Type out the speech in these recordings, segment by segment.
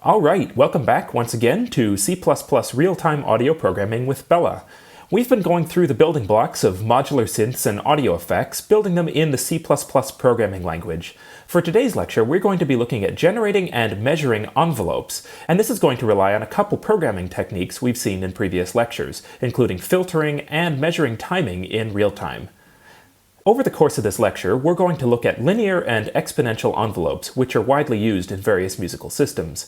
All right, welcome back once again to C++ real-time audio programming with Bela. We've been going through the building blocks of modular synths and audio effects, building them in the C++ programming language. For today's lecture, we're going to be looking at generating and measuring envelopes, and this is going to rely on a couple programming techniques we've seen in previous lectures, including filtering and measuring timing in real time. Over the course of this lecture, we're going to look at linear and exponential envelopes, which are widely used in various musical systems.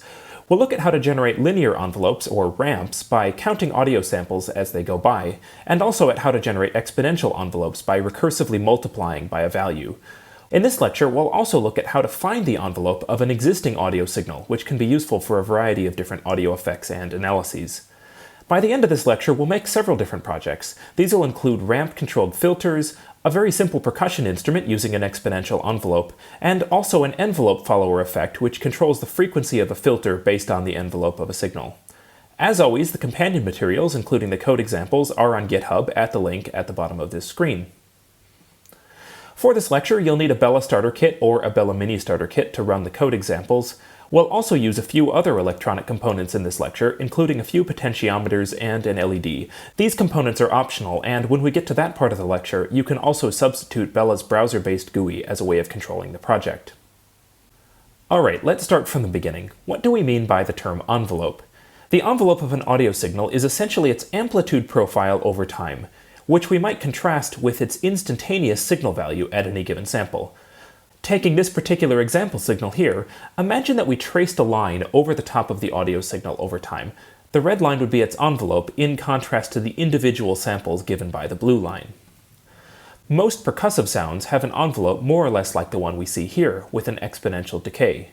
We'll look at how to generate linear envelopes, or ramps, by counting audio samples as they go by, and also at how to generate exponential envelopes by recursively multiplying by a value. In this lecture, we'll also look at how to find the envelope of an existing audio signal, which can be useful for a variety of different audio effects and analyses. By the end of this lecture, we'll make several different projects. These will include ramp-controlled filters, a very simple percussion instrument using an exponential envelope, and also an envelope follower effect which controls the frequency of a filter based on the envelope of a signal. As always, the companion materials, including the code examples, are on GitHub at the link at the bottom of this screen. For this lecture, you'll need a Bela starter kit or a Bela mini starter kit to run the code examples. We'll also use a few other electronic components in this lecture, including a few potentiometers and an LED. These components are optional, and when we get to that part of the lecture, you can also substitute Bela's browser-based GUI as a way of controlling the project. Alright, let's start from the beginning. What do we mean by the term envelope? The envelope of an audio signal is essentially its amplitude profile over time, which we might contrast with its instantaneous signal value at any given sample. Taking this particular example signal here, imagine that we traced a line over the top of the audio signal over time. The red line would be its envelope in contrast to the individual samples given by the blue line. Most percussive sounds have an envelope more or less like the one we see here, with an exponential decay.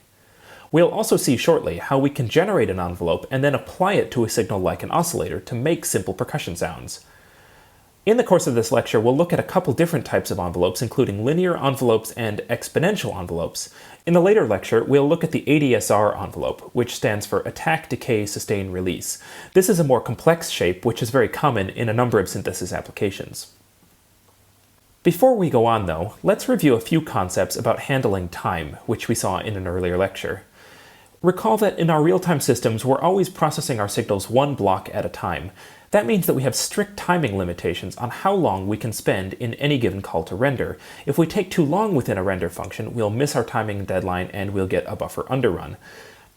We'll also see shortly how we can generate an envelope and then apply it to a signal like an oscillator to make simple percussion sounds. In the course of this lecture, we'll look at a couple different types of envelopes, including linear envelopes and exponential envelopes. In the later lecture, we'll look at the ADSR envelope, which stands for Attack, Decay, Sustain, Release. This is a more complex shape, which is very common in a number of synthesis applications. Before we go on, though, let's review a few concepts about handling time, which we saw in an earlier lecture. Recall that in our real-time systems, we're always processing our signals one block at a time. That means that we have strict timing limitations on how long we can spend in any given call to render. If we take too long within a render function, we'll miss our timing deadline and we'll get a buffer underrun.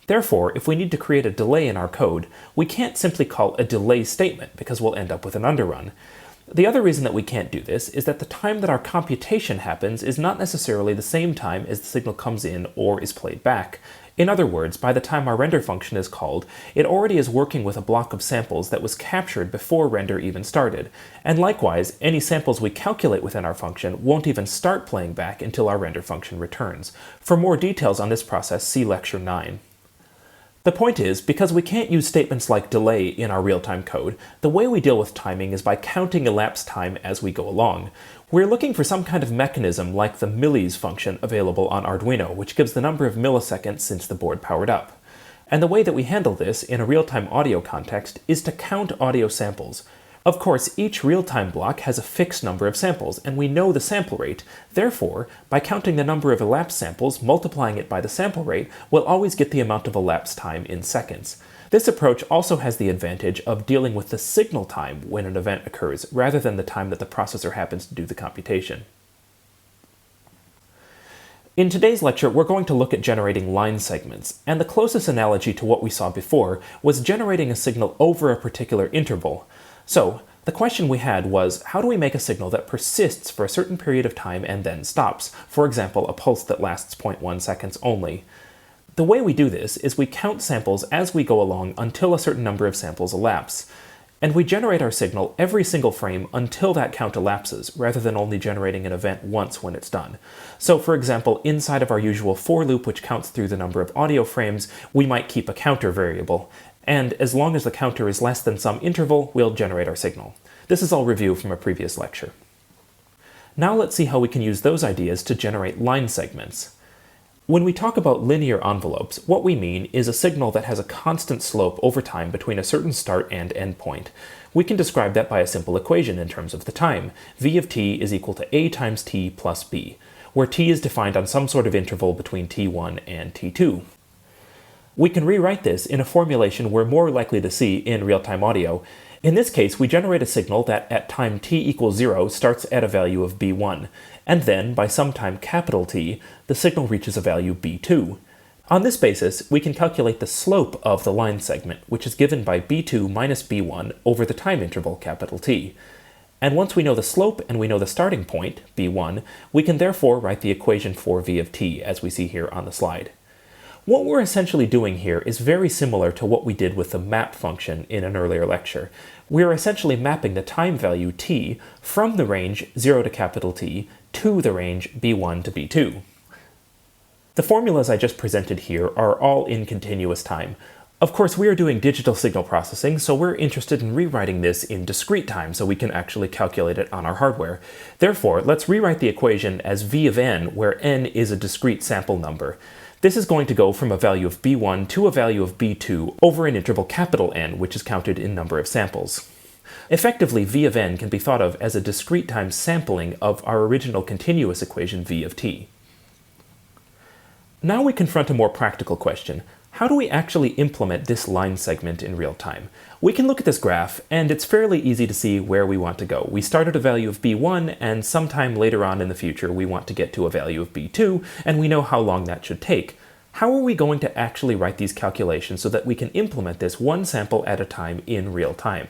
Therefore, if we need to create a delay in our code, we can't simply call a delay statement because we'll end up with an underrun. The other reason that we can't do this is that the time that our computation happens is not necessarily the same time as the signal comes in or is played back. In other words, by the time our render function is called, it already is working with a block of samples that was captured before render even started. And likewise, any samples we calculate within our function won't even start playing back until our render function returns. For more details on this process, see Lecture 9. The point is, because we can't use statements like delay in our real-time code, the way we deal with timing is by counting elapsed time as we go along. We're looking for some kind of mechanism like the millis function available on Arduino, which gives the number of milliseconds since the board powered up. And the way that we handle this in a real-time audio context is to count audio samples. Of course, each real-time block has a fixed number of samples, and we know the sample rate. Therefore, by counting the number of elapsed samples, multiplying it by the sample rate, we'll always get the amount of elapsed time in seconds. This approach also has the advantage of dealing with the signal time when an event occurs, rather than the time that the processor happens to do the computation. In today's lecture, we're going to look at generating line segments, and the closest analogy to what we saw before was generating a signal over a particular interval. So, the question we had was, how do we make a signal that persists for a certain period of time and then stops? For example, a pulse that lasts 0.1 seconds only. The way we do this is we count samples as we go along until a certain number of samples elapse. And we generate our signal every single frame until that count elapses, rather than only generating an event once when it's done. So for example, inside of our usual for loop which counts through the number of audio frames, we might keep a counter variable. And as long as the counter is less than some interval, we'll generate our signal. This is all review from a previous lecture. Now let's see how we can use those ideas to generate line segments. When we talk about linear envelopes, what we mean is a signal that has a constant slope over time between a certain start and end point. We can describe that by a simple equation in terms of the time. V of t is equal to a times t plus b, where t is defined on some sort of interval between t1 and t2. We can rewrite this in a formulation we're more likely to see in real-time audio. In this case, we generate a signal that at time t equals 0 starts at a value of b1, and then, by some time capital T, the signal reaches a value b2. On this basis, we can calculate the slope of the line segment, which is given by b2 minus b1 over the time interval capital T. And once we know the slope and we know the starting point, b1, we can therefore write the equation for v of t, as we see here on the slide. What we're essentially doing here is very similar to what we did with the map function in an earlier lecture. We are essentially mapping the time value t from the range 0 to capital T to the range b1 to b2. The formulas I just presented here are all in continuous time. Of course, we are doing digital signal processing, so we're interested in rewriting this in discrete time so we can actually calculate it on our hardware. Therefore, let's rewrite the equation as v of n, where n is a discrete sample number. This is going to go from a value of b1 to a value of b2 over an interval capital N, which is counted in number of samples. Effectively, v of n can be thought of as a discrete time sampling of our original continuous equation v of t. Now we confront a more practical question. How do we actually implement this line segment in real time? We can look at this graph, and it's fairly easy to see where we want to go. We start at a value of b1, and sometime later on in the future we want to get to a value of b2, and we know how long that should take. How are we going to actually write these calculations so that we can implement this one sample at a time in real time?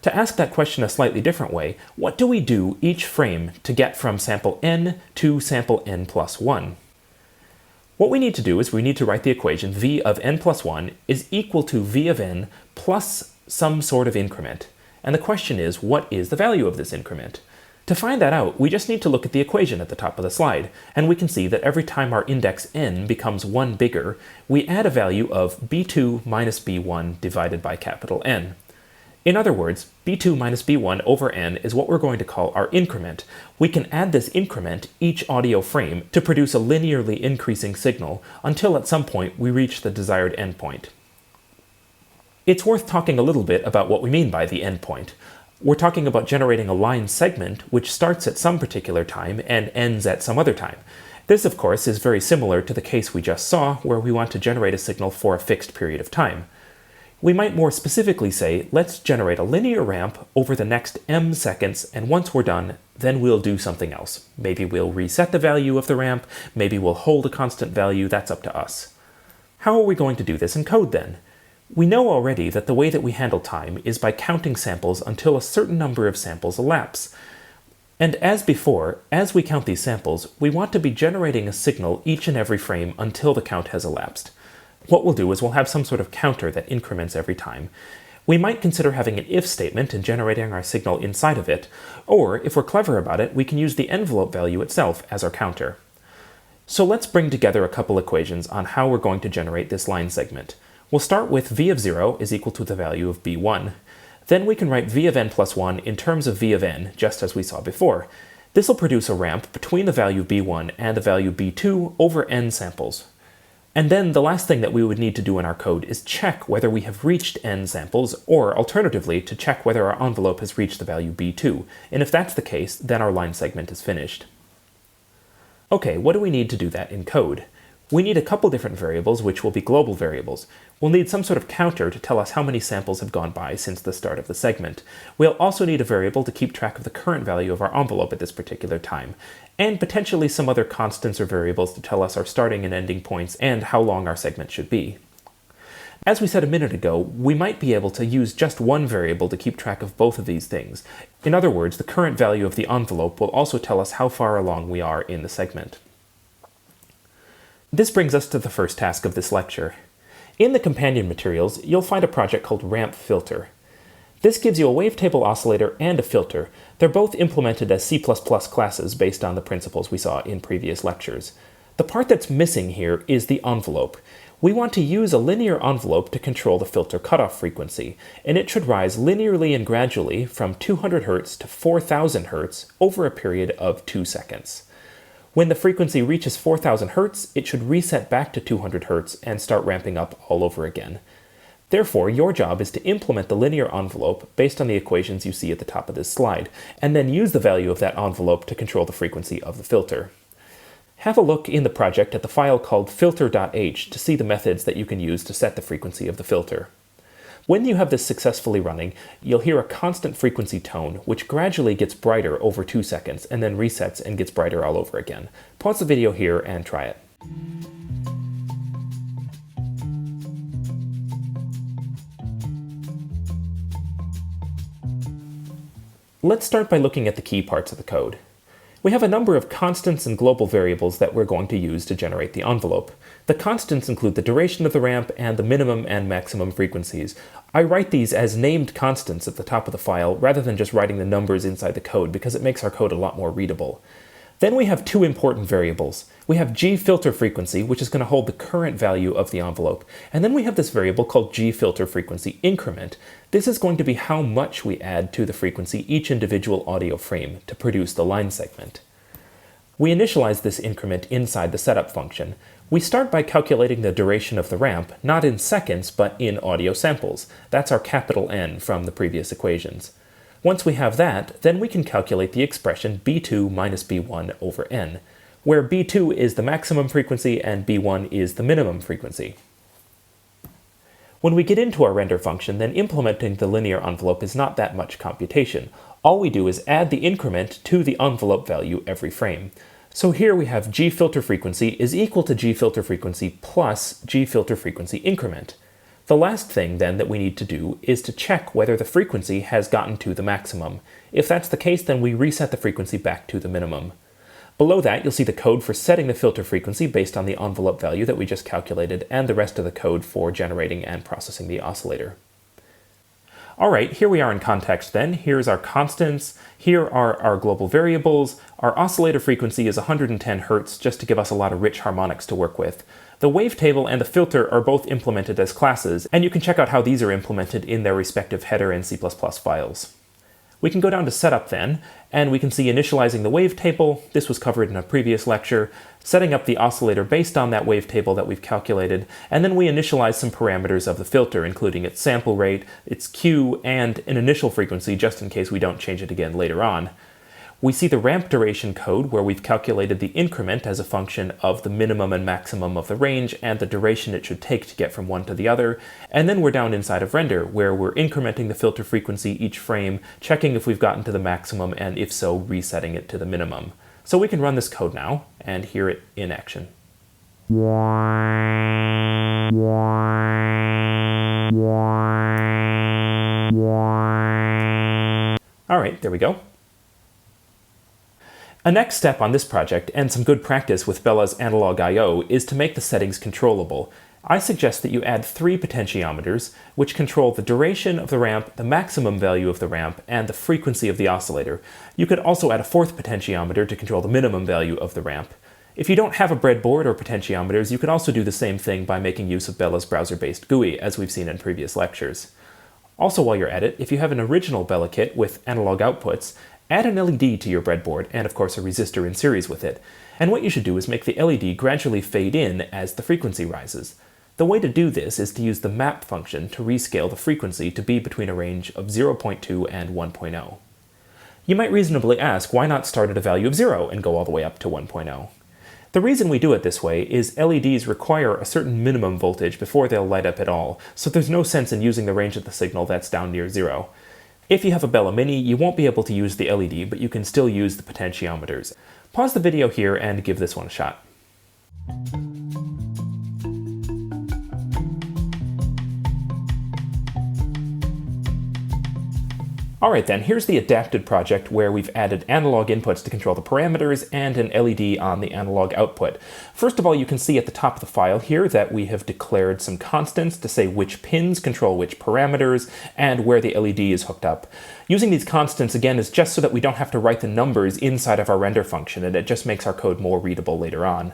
To ask that question a slightly different way, what do we do each frame to get from sample n to sample n plus 1? What we need to do is we need to write the equation v of n plus 1 is equal to v of n plus some sort of increment. And the question is, what is the value of this increment? To find that out, we just need to look at the equation at the top of the slide, and we can see that every time our index n becomes 1 bigger, we add a value of b2 minus b1 divided by capital N. In other words, b2 minus b1 over n is what we're going to call our increment. We can add this increment each audio frame to produce a linearly increasing signal until at some point we reach the desired endpoint. It's worth talking a little bit about what we mean by the endpoint. We're talking about generating a line segment which starts at some particular time and ends at some other time. This, of course, is very similar to the case we just saw, where we want to generate a signal for a fixed period of time. We might more specifically say, let's generate a linear ramp over the next m seconds, and once we're done, then we'll do something else. Maybe we'll reset the value of the ramp, maybe we'll hold a constant value, that's up to us. How are we going to do this in code then? We know already that the way that we handle time is by counting samples until a certain number of samples elapse. And as before, as we count these samples, we want to be generating a signal each and every frame until the count has elapsed. What we'll do is we'll have some sort of counter that increments every time. We might consider having an if statement and generating our signal inside of it, or if we're clever about it, we can use the envelope value itself as our counter. So let's bring together a couple equations on how we're going to generate this line segment. We'll start with v of 0 is equal to the value of b1. Then we can write v of n plus 1 in terms of v of n, just as we saw before. This will produce a ramp between the value b1 and the value b2 over n samples. And then the last thing that we would need to do in our code is check whether we have reached n samples, or alternatively, to check whether our envelope has reached the value b2. And if that's the case, then our line segment is finished. Okay, what do we need to do that in code? We need a couple different variables, which will be global variables. We'll need some sort of counter to tell us how many samples have gone by since the start of the segment. We'll also need a variable to keep track of the current value of our envelope at this particular time, and potentially some other constants or variables to tell us our starting and ending points and how long our segment should be. As we said a minute ago, we might be able to use just one variable to keep track of both of these things. In other words, the current value of the envelope will also tell us how far along we are in the segment. This brings us to the first task of this lecture. In the companion materials, you'll find a project called Ramp Filter. This gives you a wavetable oscillator and a filter. They're both implemented as C++ classes based on the principles we saw in previous lectures. The part that's missing here is the envelope. We want to use a linear envelope to control the filter cutoff frequency, and it should rise linearly and gradually from 200 Hz to 4000 Hz over a period of 2 seconds. When the frequency reaches 4000 Hz, it should reset back to 200 Hz and start ramping up all over again. Therefore, your job is to implement the linear envelope based on the equations you see at the top of this slide, and then use the value of that envelope to control the frequency of the filter. Have a look in the project at the file called filter.h to see the methods that you can use to set the frequency of the filter. When you have this successfully running, you'll hear a constant frequency tone, which gradually gets brighter over 2 seconds and then resets and gets brighter all over again. Pause the video here and try it. Let's start by looking at the key parts of the code. We have a number of constants and global variables that we're going to use to generate the envelope. The constants include the duration of the ramp and the minimum and maximum frequencies. I write these as named constants at the top of the file rather than just writing the numbers inside the code because it makes our code a lot more readable. Then we have two important variables. We have g-filter frequency, which is going to hold the current value of the envelope. And then we have this variable called g-filter frequency increment. This is going to be how much we add to the frequency each individual audio frame to produce the line segment. We initialize this increment inside the setup function. We start by calculating the duration of the ramp, not in seconds, but in audio samples. That's our capital N from the previous equations. Once we have that, then we can calculate the expression b2 minus b1 over n, where b2 is the maximum frequency and b1 is the minimum frequency. When we get into our render function, then implementing the linear envelope is not that much computation. All we do is add the increment to the envelope value every frame. So here we have g-filter frequency is equal to g-filter frequency plus g-filter frequency increment. The last thing then that we need to do is to check whether the frequency has gotten to the maximum. If that's the case, then we reset the frequency back to the minimum. Below that, you'll see the code for setting the filter frequency based on the envelope value that we just calculated, and the rest of the code for generating and processing the oscillator. All right, here we are in context then. Here's our constants. Here are our global variables. Our oscillator frequency is 110 Hz, just to give us a lot of rich harmonics to work with. The wavetable and the filter are both implemented as classes, and you can check out how these are implemented in their respective header and C++ files. We can go down to setup then, and we can see initializing the wavetable. This was covered in a previous lecture, setting up the oscillator based on that wavetable that we've calculated, and then we initialize some parameters of the filter, including its sample rate, its Q, and an initial frequency just in case we don't change it again later on. We see the ramp duration code where we've calculated the increment as a function of the minimum and maximum of the range and the duration it should take to get from one to the other. And then we're down inside of render where we're incrementing the filter frequency each frame, checking if we've gotten to the maximum and if so, resetting it to the minimum. So we can run this code now and hear it in action. All right, there we go. A next step on this project, and some good practice with Bela's analog I/O, is to make the settings controllable. I suggest that you add 3 potentiometers, which control the duration of the ramp, the maximum value of the ramp, and the frequency of the oscillator. You could also add a 4th potentiometer to control the minimum value of the ramp. If you don't have a breadboard or potentiometers, you could also do the same thing by making use of Bela's browser-based GUI, as we've seen in previous lectures. Also, while you're at it, if you have an original Bela kit with analog outputs, add an LED to your breadboard, and of course a resistor in series with it. And what you should do is make the LED gradually fade in as the frequency rises. The way to do this is to use the map function to rescale the frequency to be between a range of 0.2 and 1.0. You might reasonably ask, why not start at a value of 0 and go all the way up to 1.0? The reason we do it this way is LEDs require a certain minimum voltage before they'll light up at all, so there's no sense in using the range of the signal that's down near 0. If you have a Bela Mini, you won't be able to use the LED, but you can still use the potentiometers. Pause the video here and give this one a shot. Alright then, here's the adapted project where we've added analog inputs to control the parameters and an LED on the analog output. First of all, you can see at the top of the file here that we have declared some constants to say which pins control which parameters and where the LED is hooked up. Using these constants again is just so that we don't have to write the numbers inside of our render function, and it just makes our code more readable later on.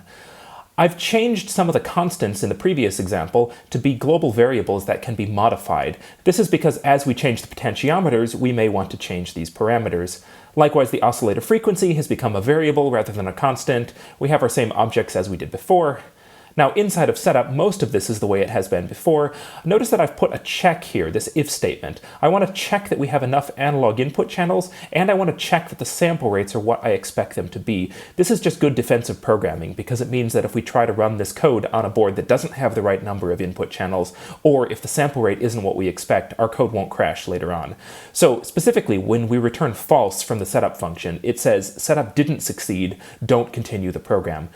I've changed some of the constants in the previous example to be global variables that can be modified. This is because as we change the potentiometers, we may want to change these parameters. Likewise, the oscillator frequency has become a variable rather than a constant. We have our same objects as we did before. Now, inside of setup, most of this is the way it has been before. Notice that I've put a check here, this if statement. I want to check that we have enough analog input channels, and I want to check that the sample rates are what I expect them to be. This is just good defensive programming, because it means that if we try to run this code on a board that doesn't have the right number of input channels, or if the sample rate isn't what we expect, our code won't crash later on. So specifically, when we return false from the setup function, it says setup didn't succeed, don't continue the program.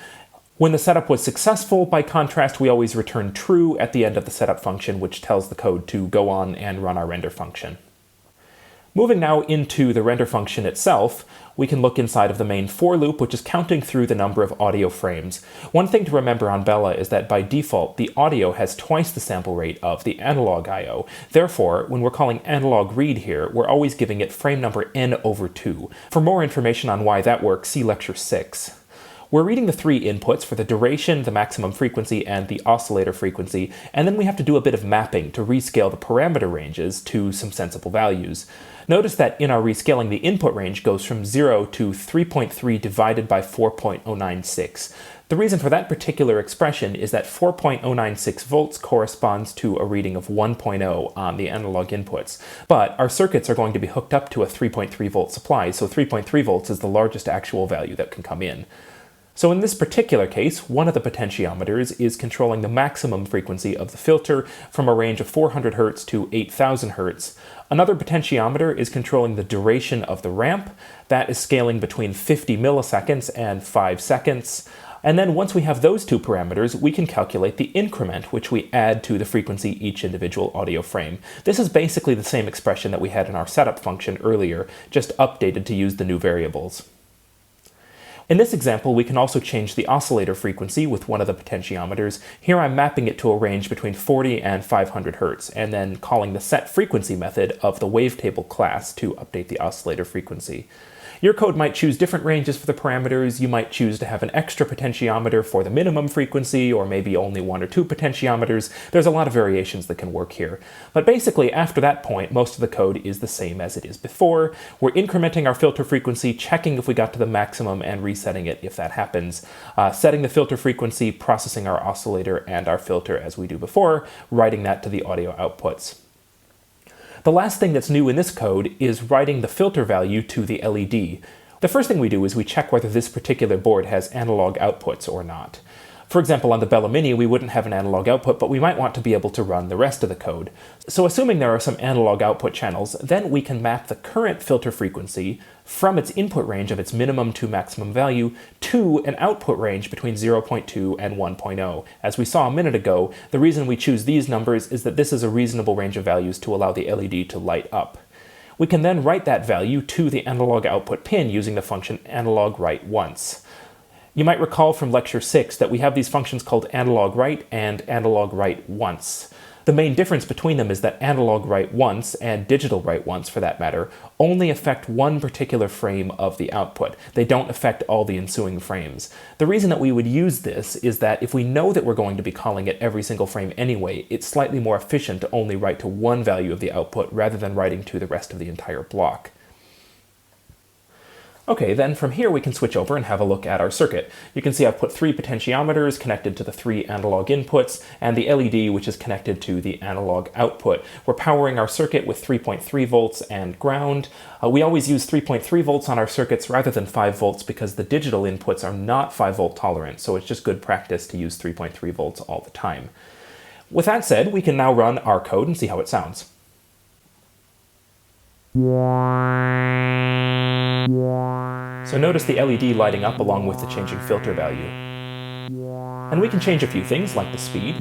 When the setup was successful, by contrast, we always return true at the end of the setup function, which tells the code to go on and run our render function. Moving now into the render function itself, we can look inside of the main for loop, which is counting through the number of audio frames. One thing to remember on Bela is that by default, the audio has twice the sample rate of the analog I/O. Therefore, when we're calling analog read here, we're always giving it frame number n/2. For more information on why that works, see lecture 6. We're reading the three inputs for the duration, the maximum frequency, and the oscillator frequency, and then we have to do a bit of mapping to rescale the parameter ranges to some sensible values. Notice that in our rescaling, the input range goes from 0 to 3.3 divided by 4.096. The reason for that particular expression is that 4.096 volts corresponds to a reading of 1.0 on the analog inputs. But our circuits are going to be hooked up to a 3.3 volt supply, so 3.3 volts is the largest actual value that can come in. So in this particular case, one of the potentiometers is controlling the maximum frequency of the filter from a range of 400 Hz to 8000 Hz. Another potentiometer is controlling the duration of the ramp. That is scaling between 50 milliseconds and 5 seconds. And then once we have those two parameters, we can calculate the increment, which we add to the frequency each individual audio frame. This is basically the same expression that we had in our setup function earlier, just updated to use the new variables. In this example, we can also change the oscillator frequency with one of the potentiometers. Here I'm mapping it to a range between 40 and 500 Hz, and then calling the set frequency method of the wavetable class to update the oscillator frequency. Your code might choose different ranges for the parameters. You might choose to have an extra potentiometer for the minimum frequency, or maybe only one or two potentiometers. There's a lot of variations that can work here. But basically, after that point, most of the code is the same as it is before. We're incrementing our filter frequency, checking if we got to the maximum, and resetting it if that happens. Setting the filter frequency, processing our oscillator and our filter as we do before, writing that to the audio outputs. The last thing that's new in this code is writing the filter value to the LED. The first thing we do is we check whether this particular board has analog outputs or not. For example, on the Bela Mini, we wouldn't have an analog output, but we might want to be able to run the rest of the code. So assuming there are some analog output channels, then we can map the current filter frequency from its input range of its minimum to maximum value to an output range between 0.2 and 1.0. As we saw a minute ago, the reason we choose these numbers is that this is a reasonable range of values to allow the LED to light up. We can then write that value to the analog output pin using the function analog write once. You might recall from lecture 6 that we have these functions called analog write and analog write once. The main difference between them is that analog write once, and digital write once for that matter, only affect one particular frame of the output. They don't affect all the ensuing frames. The reason that we would use this is that if we know that we're going to be calling it every single frame anyway, it's slightly more efficient to only write to one value of the output rather than writing to the rest of the entire block. Okay, then from here we can switch over and have a look at our circuit. You can see I've put three potentiometers connected to the three analog inputs, and the LED which is connected to the analog output. We're powering our circuit with 3.3 volts and ground. We always use 3.3 volts on our circuits rather than 5 volts because the digital inputs are not 5 volt tolerant, so it's just good practice to use 3.3 volts all the time. With that said, we can now run our code and see how it sounds. So notice the LED lighting up along with the changing filter value. And we can change a few things like the speed.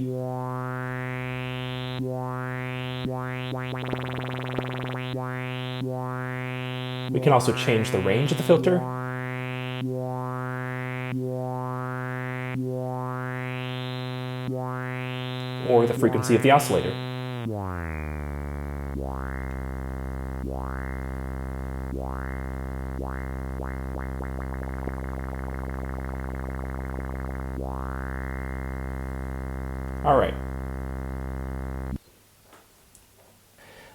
We can also change the range of the filter. Or the frequency of the oscillator. All right.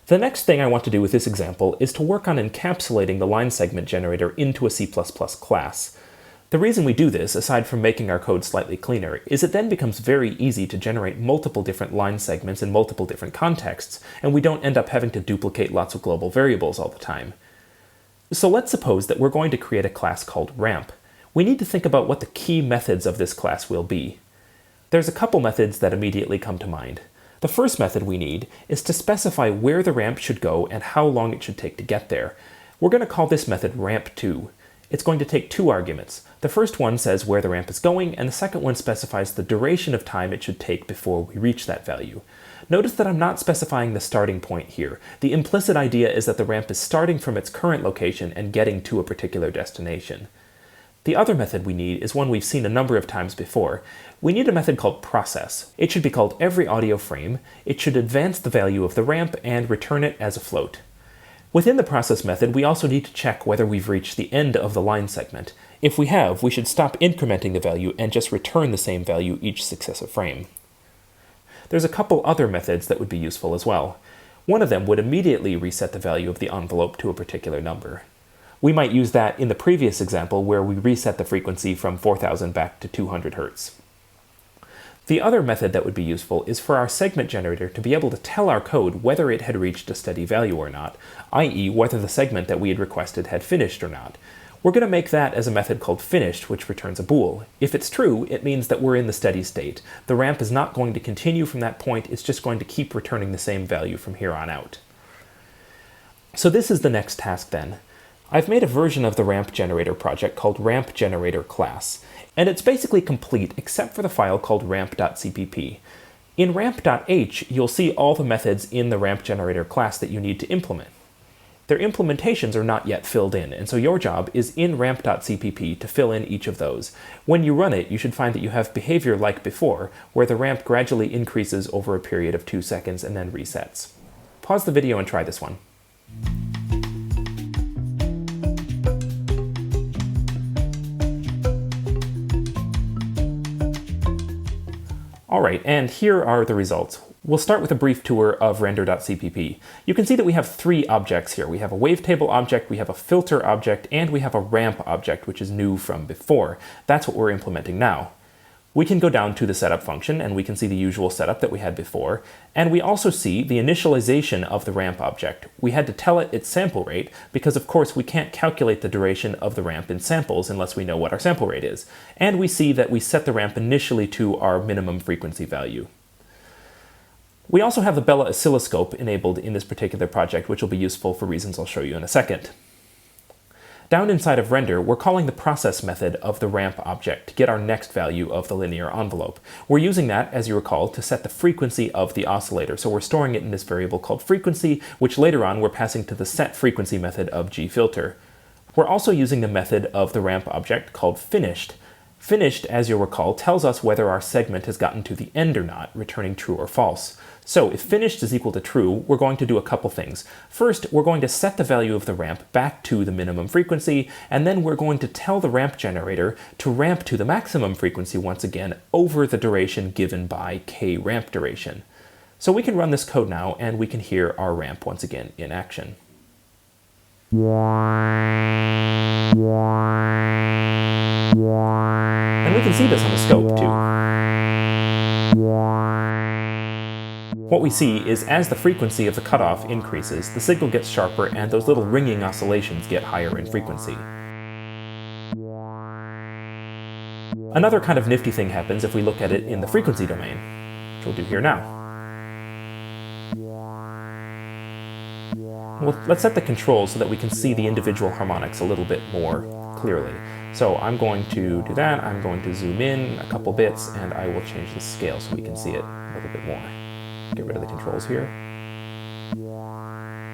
The next thing I want to do with this example is to work on encapsulating the line segment generator into a C++ class. The reason we do this, aside from making our code slightly cleaner, is it then becomes very easy to generate multiple different line segments in multiple different contexts, and we don't end up having to duplicate lots of global variables all the time. So let's suppose that we're going to create a class called ramp. We need to think about what the key methods of this class will be. There's a couple methods that immediately come to mind. The first method we need is to specify where the ramp should go and how long it should take to get there. We're going to call this method ramp2. It's going to take two arguments. The first one says where the ramp is going, and the second one specifies the duration of time it should take before we reach that value. Notice that I'm not specifying the starting point here. The implicit idea is that the ramp is starting from its current location and getting to a particular destination. The other method we need is one we've seen a number of times before. We need a method called process. It should be called every audio frame. It should advance the value of the ramp and return it as a float. Within the process method, we also need to check whether we've reached the end of the line segment. If we have, we should stop incrementing the value and just return the same value each successive frame. There's a couple other methods that would be useful as well. One of them would immediately reset the value of the envelope to a particular number. We might use that in the previous example where we reset the frequency from 4000 back to 200 Hz. The other method that would be useful is for our segment generator to be able to tell our code whether it had reached a steady value or not, i.e. whether the segment that we had requested had finished or not. We're going to make that as a method called finished, which returns a bool. If it's true, it means that we're in the steady state. The ramp is not going to continue from that point, it's just going to keep returning the same value from here on out. So this is the next task then. I've made a version of the ramp generator project called ramp generator class, and it's basically complete except for the file called ramp.cpp. In ramp.h, you'll see all the methods in the ramp generator class that you need to implement. Their implementations are not yet filled in, and so your job is in ramp.cpp to fill in each of those. When you run it, you should find that you have behavior like before, where the ramp gradually increases over a period of 2 seconds and then resets. Pause the video and try this one. Alright, and here are the results. We'll start with a brief tour of render.cpp. You can see that we have three objects here. We have a wavetable object, we have a filter object, and we have a ramp object, which is new from before. That's what we're implementing now. We can go down to the setup function, and we can see the usual setup that we had before. And we also see the initialization of the ramp object. We had to tell it its sample rate, because of course we can't calculate the duration of the ramp in samples unless we know what our sample rate is. And we see that we set the ramp initially to our minimum frequency value. We also have the Bela oscilloscope enabled in this particular project, which will be useful for reasons I'll show you in a second. Down inside of render, we're calling the process method of the ramp object to get our next value of the linear envelope. We're using that, as you recall, to set the frequency of the oscillator. So we're storing it in this variable called frequency, which later on we're passing to the set frequency method of gfilter. We're also using the method of the ramp object called finished. Finished, as you'll recall, tells us whether our segment has gotten to the end or not, returning true or false. So if finished is equal to true, we're going to do a couple things. First, we're going to set the value of the ramp back to the minimum frequency, and then we're going to tell the ramp generator to ramp to the maximum frequency once again over the duration given by k ramp duration. So we can run this code now, and we can hear our ramp once again in action. And we can see this on the scope too. What we see is as the frequency of the cutoff increases, the signal gets sharper and those little ringing oscillations get higher in frequency. Another kind of nifty thing happens if we look at it in the frequency domain, which we'll do here now. Well, let's set the controls so that we can see the individual harmonics a little bit more clearly. So I'm going to do that, I'm going to zoom in a couple bits, and I will change the scale so we can see it a little bit more. Get rid of the controls here.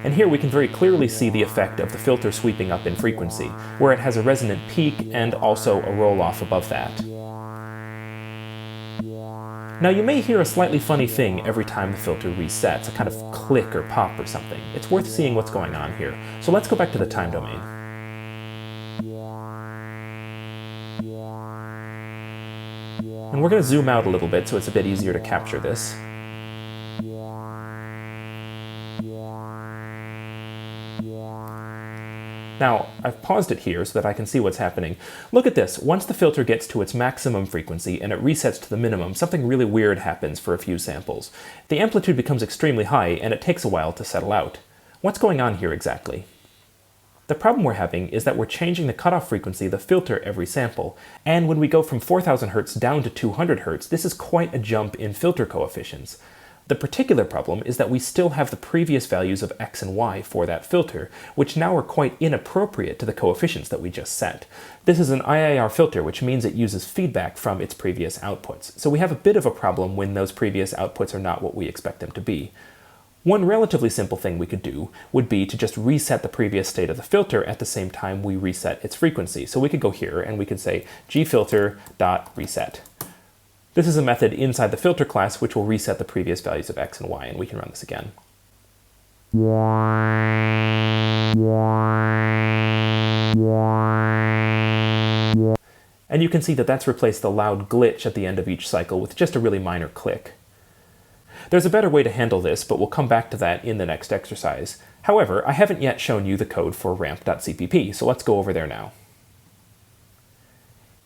And here we can very clearly see the effect of the filter sweeping up in frequency, where it has a resonant peak and also a roll-off above that. Now you may hear a slightly funny thing every time the filter resets, a kind of click or pop or something. It's worth seeing what's going on here. So let's go back to the time domain. And we're going to zoom out a little bit so it's a bit easier to capture this. Now, I've paused it here so that I can see what's happening. Look at this. Once the filter gets to its maximum frequency and it resets to the minimum, something really weird happens for a few samples. The amplitude becomes extremely high, and it takes a while to settle out. What's going on here exactly? The problem we're having is that we're changing the cutoff frequency of the filter every sample, and when we go from 4000 Hz down to 200 Hz, this is quite a jump in filter coefficients. The particular problem is that we still have the previous values of x and y for that filter, which now are quite inappropriate to the coefficients that we just set. This is an IIR filter, which means it uses feedback from its previous outputs, so we have a bit of a problem when those previous outputs are not what we expect them to be. One relatively simple thing we could do would be to just reset the previous state of the filter at the same time we reset its frequency. So we could go here and we could say gfilter.reset. This is a method inside the filter class which will reset the previous values of x and y, and we can run this again. And you can see that that's replaced the loud glitch at the end of each cycle with just a really minor click. There's a better way to handle this, but we'll come back to that in the next exercise. However, I haven't yet shown you the code for ramp.cpp, so let's go over there now.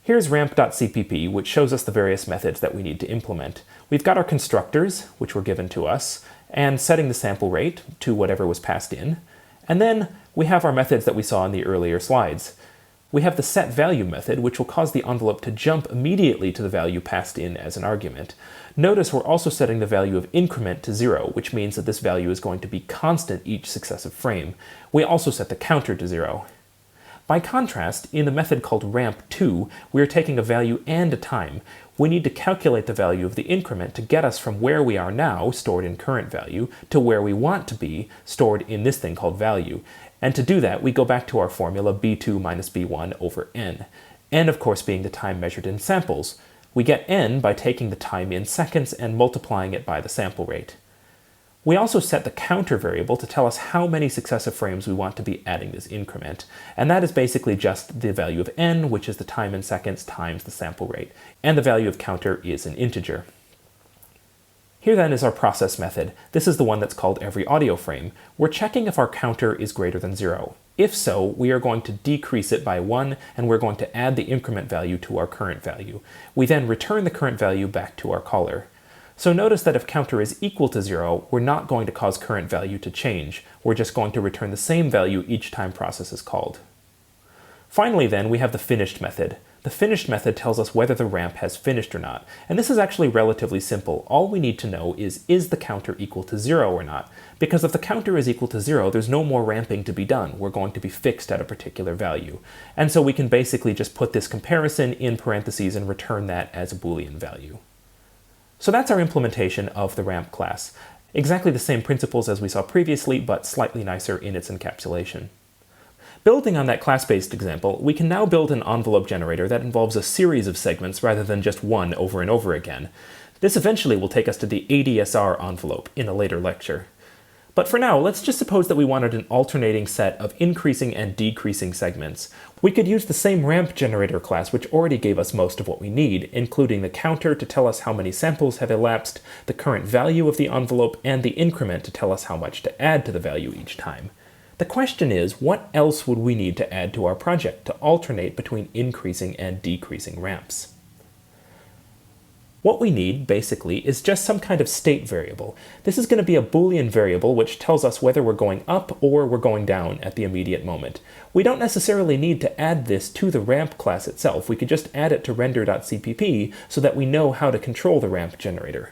Here's ramp.cpp, which shows us the various methods that we need to implement. We've got our constructors, which were given to us, and setting the sample rate to whatever was passed in. And then we have our methods that we saw in the earlier slides. We have the setValue method, which will cause the envelope to jump immediately to the value passed in as an argument. Notice we're also setting the value of increment to 0, which means that this value is going to be constant each successive frame. We also set the counter to 0. By contrast, in the method called ramp2, we are taking a value and a time. We need to calculate the value of the increment to get us from where we are now, stored in current value, to where we want to be, stored in this thing called value. And to do that, we go back to our formula b2 minus b1 over n. N, of course, being the time measured in samples. We get n by taking the time in seconds and multiplying it by the sample rate. We also set the counter variable to tell us how many successive frames we want to be adding this increment, and that is basically just the value of n, which is the time in seconds times the sample rate, and the value of counter is an integer. Here then is our process method. This is the one that's called every audio frame. We're checking if our counter is greater than 0. If so, we are going to decrease it by 1, and we're going to add the increment value to our current value. We then return the current value back to our caller. So notice that if counter is equal to 0, we're not going to cause current value to change. We're just going to return the same value each time process is called. Finally then, we have the finished method. The finished method tells us whether the ramp has finished or not, and this is actually relatively simple. All we need to know is the counter equal to 0 or not? Because if the counter is equal to 0, there's no more ramping to be done. We're going to be fixed at a particular value. And so we can basically just put this comparison in parentheses and return that as a Boolean value. So that's our implementation of the ramp class. Exactly the same principles as we saw previously, but slightly nicer in its encapsulation. Building on that class-based example, we can now build an envelope generator that involves a series of segments rather than just one over and over again. This eventually will take us to the ADSR envelope in a later lecture. But for now, let's just suppose that we wanted an alternating set of increasing and decreasing segments. We could use the same ramp generator class, which already gave us most of what we need, including the counter to tell us how many samples have elapsed, the current value of the envelope, and the increment to tell us how much to add to the value each time. The question is, what else would we need to add to our project to alternate between increasing and decreasing ramps? What we need, basically, is just some kind of state variable. This is going to be a Boolean variable which tells us whether we're going up or we're going down at the immediate moment. We don't necessarily need to add this to the ramp class itself. We could just add it to render.cpp so that we know how to control the ramp generator.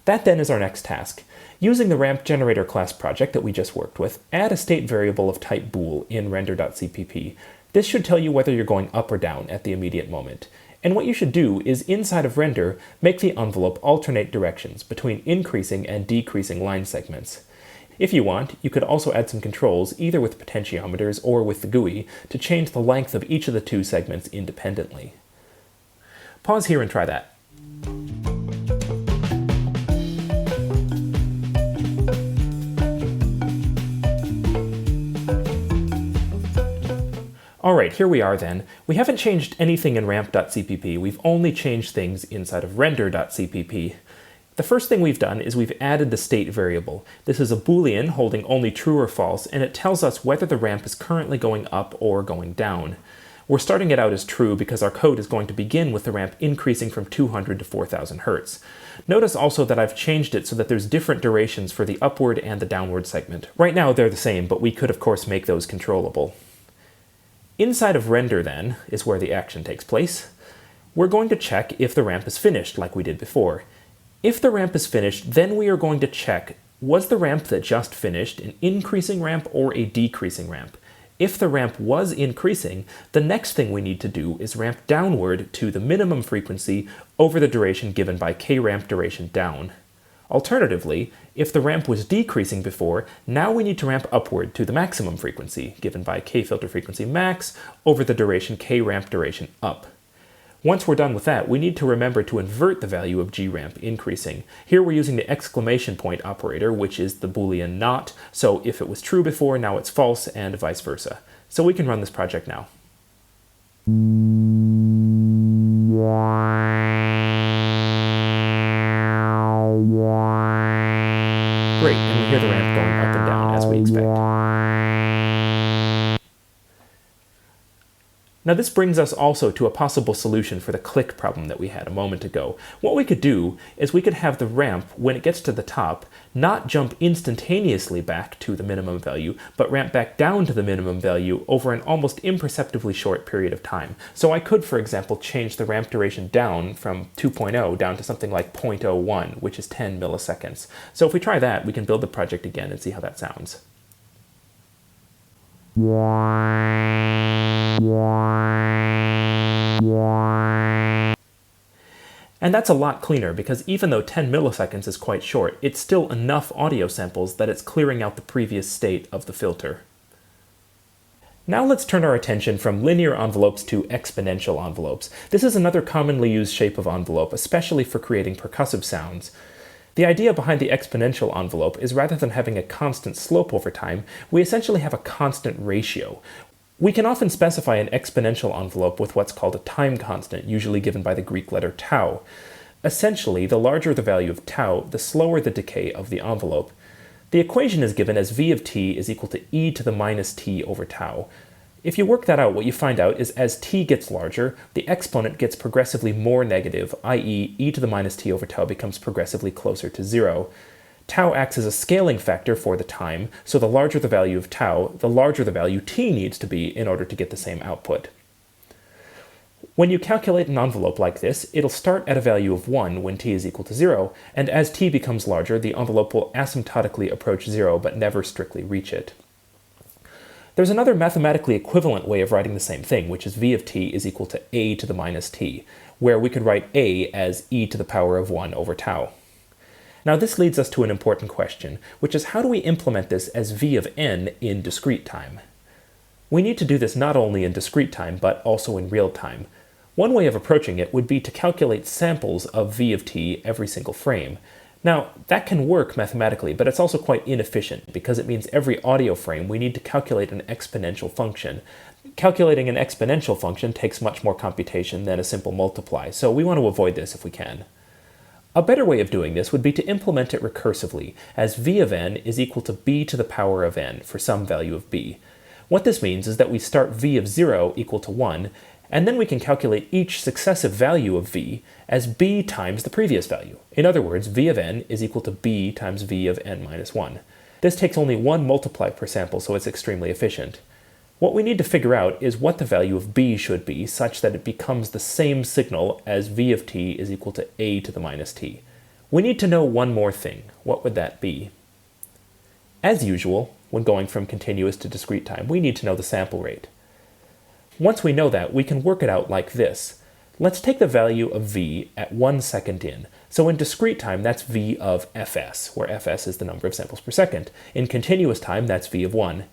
That then is our next task. Using the ramp generator class project that we just worked with, add a state variable of type bool in render.cpp. This should tell you whether you're going up or down at the immediate moment. And what you should do is, inside of render, make the envelope alternate directions between increasing and decreasing line segments. If you want, you could also add some controls, either with potentiometers or with the GUI, to change the length of each of the two segments independently. Pause here and try that. Alright, here we are then. We haven't changed anything in ramp.cpp, we've only changed things inside of render.cpp. The first thing we've done is we've added the state variable. This is a Boolean holding only true or false, and it tells us whether the ramp is currently going up or going down. We're starting it out as true because our code is going to begin with the ramp increasing from 200 to 4000 Hz. Notice also that I've changed it so that there's different durations for the upward and the downward segment. Right now they're the same, but we could of course make those controllable. Inside of render then is where the action takes place. We're going to check if the ramp is finished like we did before. If the ramp is finished, then we are going to check, was the ramp that just finished an increasing ramp or a decreasing ramp? If the ramp was increasing, the next thing we need to do is ramp downward to the minimum frequency over the duration given by k-ramp duration down. Alternatively, if the ramp was decreasing before, now we need to ramp upward to the maximum frequency given by k-filter frequency max over the duration k-ramp duration up. Once we're done with that, we need to remember to invert the value of g-ramp increasing. Here we're using the exclamation point operator, which is the Boolean not, so if it was true before, now it's false, and vice versa. So we can run this project now. Great, and we hear the ramp going up and down as we expect. Now this brings us also to a possible solution for the click problem that we had a moment ago. What we could do is we could have the ramp, when it gets to the top, not jump instantaneously back to the minimum value, but ramp back down to the minimum value over an almost imperceptibly short period of time. So I could, for example, change the ramp duration down from 2.0 down to something like 0.01, which is 10 milliseconds. So if we try that, we can build the project again and see how that sounds. And that's a lot cleaner because even though 10 milliseconds is quite short, it's still enough audio samples that it's clearing out the previous state of the filter. Now let's turn our attention from linear envelopes to exponential envelopes. This is another commonly used shape of envelope, especially for creating percussive sounds. The idea behind the exponential envelope is rather than having a constant slope over time, we essentially have a constant ratio. We can often specify an exponential envelope with what's called a time constant, usually given by the Greek letter tau. Essentially, the larger the value of tau, the slower the decay of the envelope. The equation is given as v of t is equal to e to the minus t over tau. If you work that out, what you find out is as t gets larger, the exponent gets progressively more negative, i.e. e to the minus t over tau becomes progressively closer to 0. Tau acts as a scaling factor for the time, so the larger the value of tau, the larger the value t needs to be in order to get the same output. When you calculate an envelope like this, it'll start at a value of 1 when t is equal to 0, and as t becomes larger, the envelope will asymptotically approach 0 but never strictly reach it. There's another mathematically equivalent way of writing the same thing, which is v of t is equal to a to the minus t, where we could write a as e to the power of 1 over tau. Now this leads us to an important question, which is how do we implement this as v of n in discrete time? We need to do this not only in discrete time, but also in real time. One way of approaching it would be to calculate samples of v of t every single frame. Now, that can work mathematically, but it's also quite inefficient because it means every audio frame we need to calculate an exponential function. Calculating an exponential function takes much more computation than a simple multiply, so we want to avoid this if we can. A better way of doing this would be to implement it recursively, as v of n is equal to b to the power of n for some value of b. What this means is that we start v of 0 equal to 1, and then we can calculate each successive value of v as b times the previous value. In other words, v of n is equal to b times v of n minus 1. This takes only one multiply per sample, so it's extremely efficient. What we need to figure out is what the value of b should be such that it becomes the same signal as v of t is equal to a to the minus t. We need to know one more thing. What would that be? As usual, when going from continuous to discrete time, we need to know the sample rate. Once we know that, we can work it out like this. Let's take the value of v at 1 second in. So in discrete time, that's v of fs, where fs is the number of samples per second. In continuous time, that's v of 1.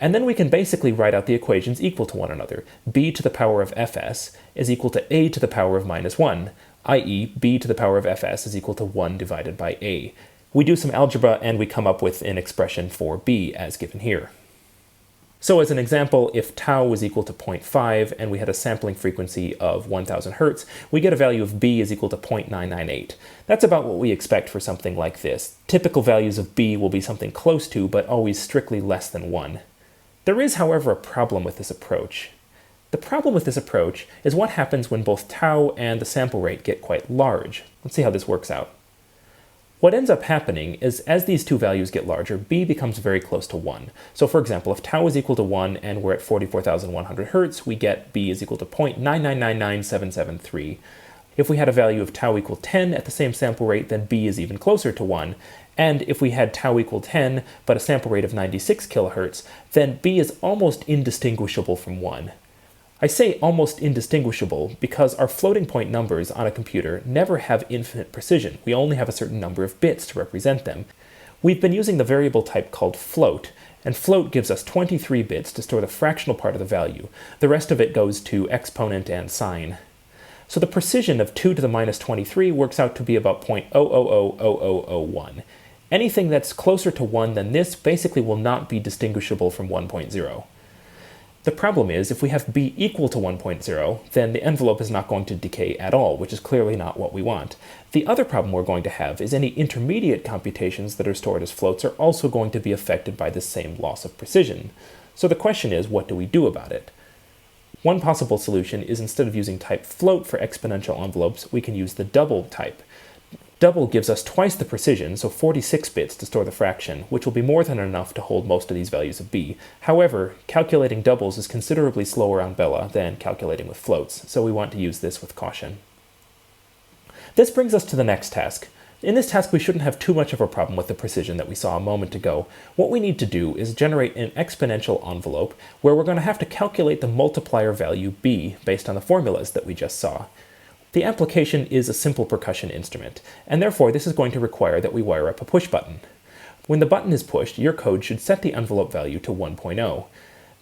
And then we can basically write out the equations equal to one another. B to the power of fs is equal to a to the power of minus 1, i.e. b to the power of fs is equal to 1 divided by a. We do some algebra and we come up with an expression for b as given here. So as an example, if tau was equal to 0.5 and we had a sampling frequency of 1000 Hertz, we get a value of B is equal to 0.998. That's about what we expect for something like this. Typical values of B will be something close to, but always strictly less than 1. There is, however, a problem with this approach. The problem with this approach is what happens when both tau and the sample rate get quite large. Let's see how this works out. What ends up happening is as these two values get larger, B becomes very close to 1. So for example, if tau is equal to 1 and we're at 44,100 Hertz, we get B is equal to 0.9999773. If we had a value of tau equal 10 at the same sample rate, then B is even closer to 1. And if we had tau equal 10, but a sample rate of 96 kilohertz, then B is almost indistinguishable from 1. I say almost indistinguishable because our floating point numbers on a computer never have infinite precision. We only have a certain number of bits to represent them. We've been using the variable type called float, and float gives us 23 bits to store the fractional part of the value. The rest of it goes to exponent and sign. So the precision of 2 to the minus 23 works out to be about 0.0000001. Anything that's closer to 1 than this basically will not be distinguishable from 1.0. The problem is, if we have B equal to 1.0, then the envelope is not going to decay at all, which is clearly not what we want. The other problem we're going to have is any intermediate computations that are stored as floats are also going to be affected by this same loss of precision. So the question is, what do we do about it? One possible solution is instead of using type float for exponential envelopes, we can use the double type. Double gives us twice the precision, so 46 bits to store the fraction, which will be more than enough to hold most of these values of B. However, calculating doubles is considerably slower on Bela than calculating with floats, so we want to use this with caution. This brings us to the next task. In this task, we shouldn't have too much of a problem with the precision that we saw a moment ago. What we need to do is generate an exponential envelope where we're going to have to calculate the multiplier value B based on the formulas that we just saw. The application is a simple percussion instrument, and therefore this is going to require that we wire up a push button. When the button is pushed, your code should set the envelope value to 1.0.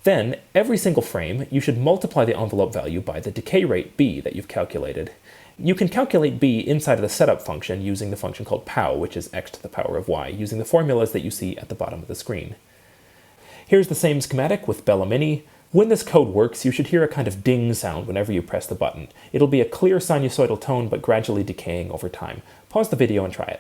Then, every single frame, you should multiply the envelope value by the decay rate B that you've calculated. You can calculate B inside of the setup function using the function called pow, which is x to the power of y, using the formulas that you see at the bottom of the screen. Here's the same schematic with Bela Mini. When this code works, you should hear a kind of ding sound whenever you press the button. It'll be a clear sinusoidal tone, but gradually decaying over time. Pause the video and try it.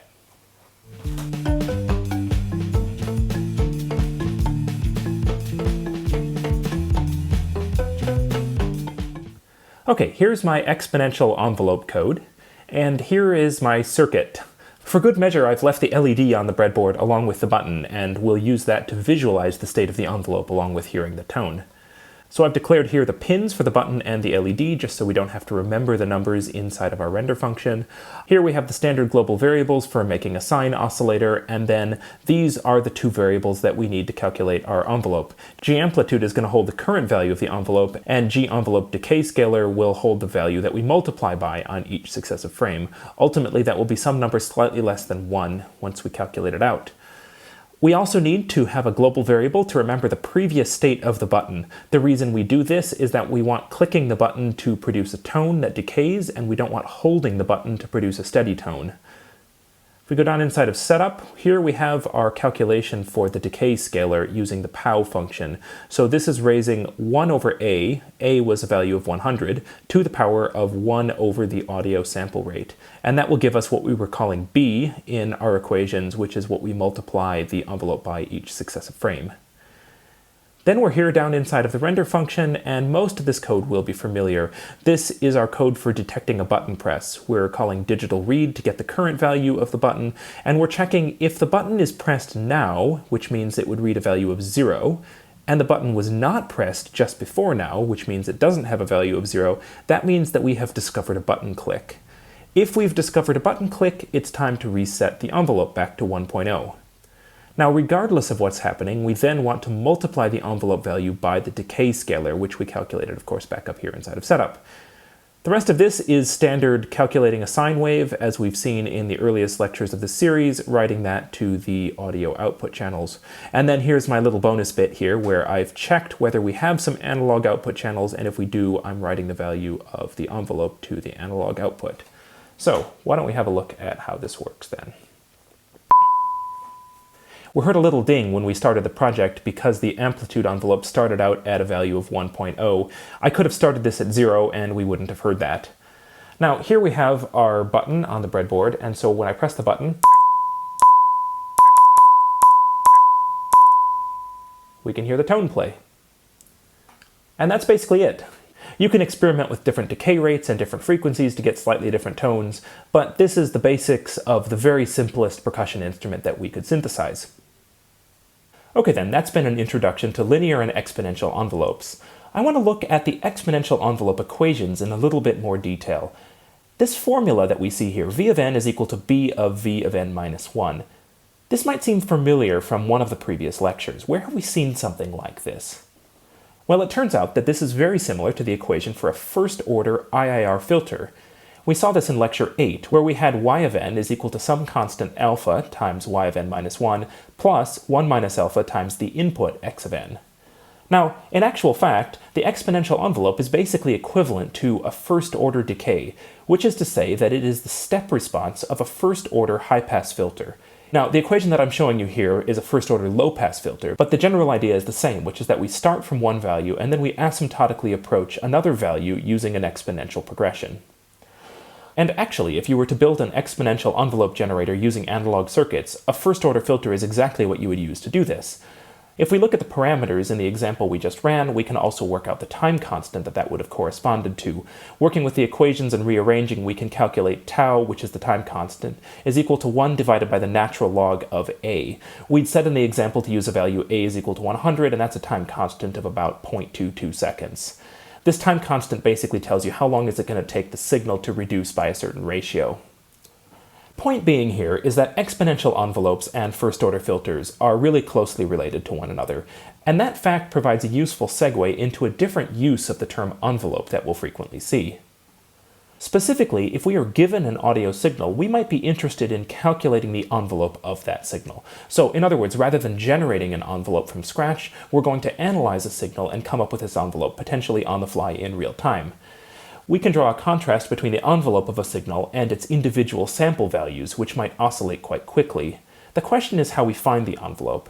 Okay, here's my exponential envelope code, and here is my circuit. For good measure, I've left the LED on the breadboard along with the button, and we'll use that to visualize the state of the envelope along with hearing the tone. So I've declared here the pins for the button and the LED, just so we don't have to remember the numbers inside of our render function. Here we have the standard global variables for making a sine oscillator, and then these are the two variables that we need to calculate our envelope. G amplitude is going to hold the current value of the envelope, and G envelope decay scalar will hold the value that we multiply by on each successive frame. Ultimately, that will be some number slightly less than 1 once we calculate it out. We also need to have a global variable to remember the previous state of the button. The reason we do this is that we want clicking the button to produce a tone that decays, and we don't want holding the button to produce a steady tone. If we go down inside of setup, here we have our calculation for the decay scalar using the pow function. So this is raising 1 over a was a value of 100, to the power of 1 over the audio sample rate. And that will give us what we were calling B in our equations, which is what we multiply the envelope by each successive frame. Then we're here down inside of the render function, and most of this code will be familiar. This is our code for detecting a button press. We're calling digital read to get the current value of the button, and we're checking if the button is pressed now, which means it would read a value of 0, and the button was not pressed just before now, which means it doesn't have a value of 0, that means that we have discovered a button click. If we've discovered a button click, it's time to reset the envelope back to 1.0. Now, regardless of what's happening, we then want to multiply the envelope value by the decay scalar, which we calculated, of course, back up here inside of setup. The rest of this is standard calculating a sine wave, as we've seen in the earliest lectures of the series, writing that to the audio output channels. And then here's my little bonus bit here, where I've checked whether we have some analog output channels, and if we do, I'm writing the value of the envelope to the analog output. So, why don't we have a look at how this works then. We heard a little ding when we started the project because the amplitude envelope started out at a value of 1.0. I could have started this at 0 and we wouldn't have heard that. Now here we have our button on the breadboard, and so when I press the button, we can hear the tone play. And that's basically it. You can experiment with different decay rates and different frequencies to get slightly different tones, but this is the basics of the very simplest percussion instrument that we could synthesize. Okay then, that's been an introduction to linear and exponential envelopes. I want to look at the exponential envelope equations in a little bit more detail. This formula that we see here, v of n is equal to b of v of n minus 1. This might seem familiar from one of the previous lectures. Where have we seen something like this? Well, it turns out that this is very similar to the equation for a first-order IIR filter. We saw this in lecture 8, where we had y of n is equal to some constant alpha times y of n minus 1 plus 1 minus alpha times the input x of n. Now, in actual fact, the exponential envelope is basically equivalent to a first-order decay, which is to say that it is the step response of a first-order high-pass filter. Now, the equation that I'm showing you here is a first-order low-pass filter, but the general idea is the same, which is that we start from one value and then we asymptotically approach another value using an exponential progression. And actually, if you were to build an exponential envelope generator using analog circuits, a first-order filter is exactly what you would use to do this. If we look at the parameters in the example we just ran, we can also work out the time constant that would have corresponded to. Working with the equations and rearranging, we can calculate tau, which is the time constant, is equal to 1 divided by the natural log of a. We'd set in the example to use a value a is equal to 100, and that's a time constant of about 0.22 seconds. This time constant basically tells you how long is it going to take the signal to reduce by a certain ratio. Point being here is that exponential envelopes and first-order filters are really closely related to one another, and that fact provides a useful segue into a different use of the term envelope that we'll frequently see. Specifically, if we are given an audio signal, we might be interested in calculating the envelope of that signal. So, in other words, rather than generating an envelope from scratch, we're going to analyze a signal and come up with this envelope, potentially on the fly in real time. We can draw a contrast between the envelope of a signal and its individual sample values, which might oscillate quite quickly. The question is how we find the envelope.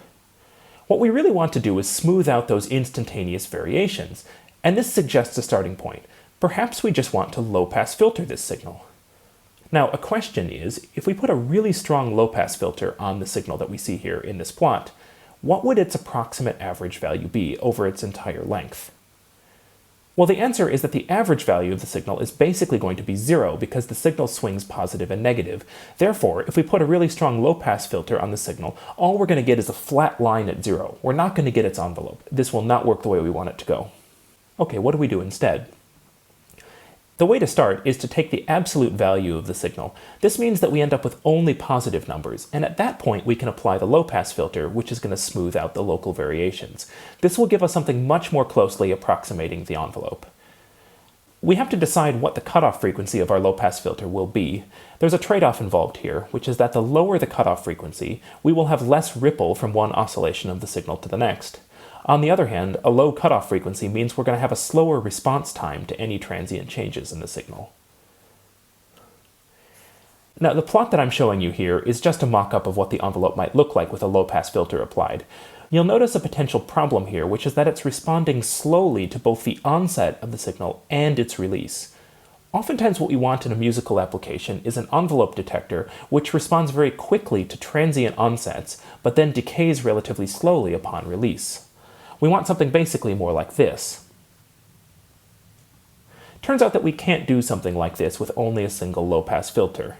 What we really want to do is smooth out those instantaneous variations, and this suggests a starting point. Perhaps we just want to low-pass filter this signal. Now, a question is, if we put a really strong low-pass filter on the signal that we see here in this plot, what would its approximate average value be over its entire length? Well, the answer is that the average value of the signal is basically going to be 0 because the signal swings positive and negative. Therefore, if we put a really strong low-pass filter on the signal, all we're going to get is a flat line at 0. We're not going to get its envelope. This will not work the way we want it to go. Okay, what do we do instead? The way to start is to take the absolute value of the signal. This means that we end up with only positive numbers, and at that point we can apply the low-pass filter, which is going to smooth out the local variations. This will give us something much more closely approximating the envelope. We have to decide what the cutoff frequency of our low-pass filter will be. There's a trade-off involved here, which is that the lower the cutoff frequency, we will have less ripple from one oscillation of the signal to the next. On the other hand, a low cutoff frequency means we're going to have a slower response time to any transient changes in the signal. Now, the plot that I'm showing you here is just a mock-up of what the envelope might look like with a low-pass filter applied. You'll notice a potential problem here, which is that it's responding slowly to both the onset of the signal and its release. Oftentimes what we want in a musical application is an envelope detector which responds very quickly to transient onsets, but then decays relatively slowly upon release. We want something basically more like this. Turns out that we can't do something like this with only a single low-pass filter.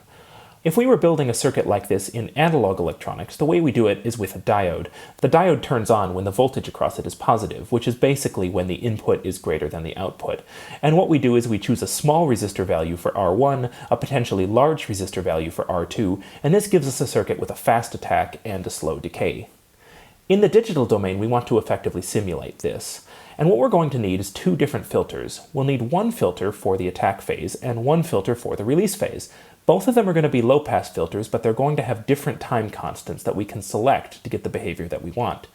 If we were building a circuit like this in analog electronics, the way we do it is with a diode. The diode turns on when the voltage across it is positive, which is basically when the input is greater than the output. And what we do is we choose a small resistor value for R1, a potentially large resistor value for R2, and this gives us a circuit with a fast attack and a slow decay. In the digital domain, we want to effectively simulate this. And what we're going to need is two different filters. We'll need one filter for the attack phase and one filter for the release phase. Both of them are going to be low-pass filters, but they're going to have different time constants that we can select to get the behavior that we want.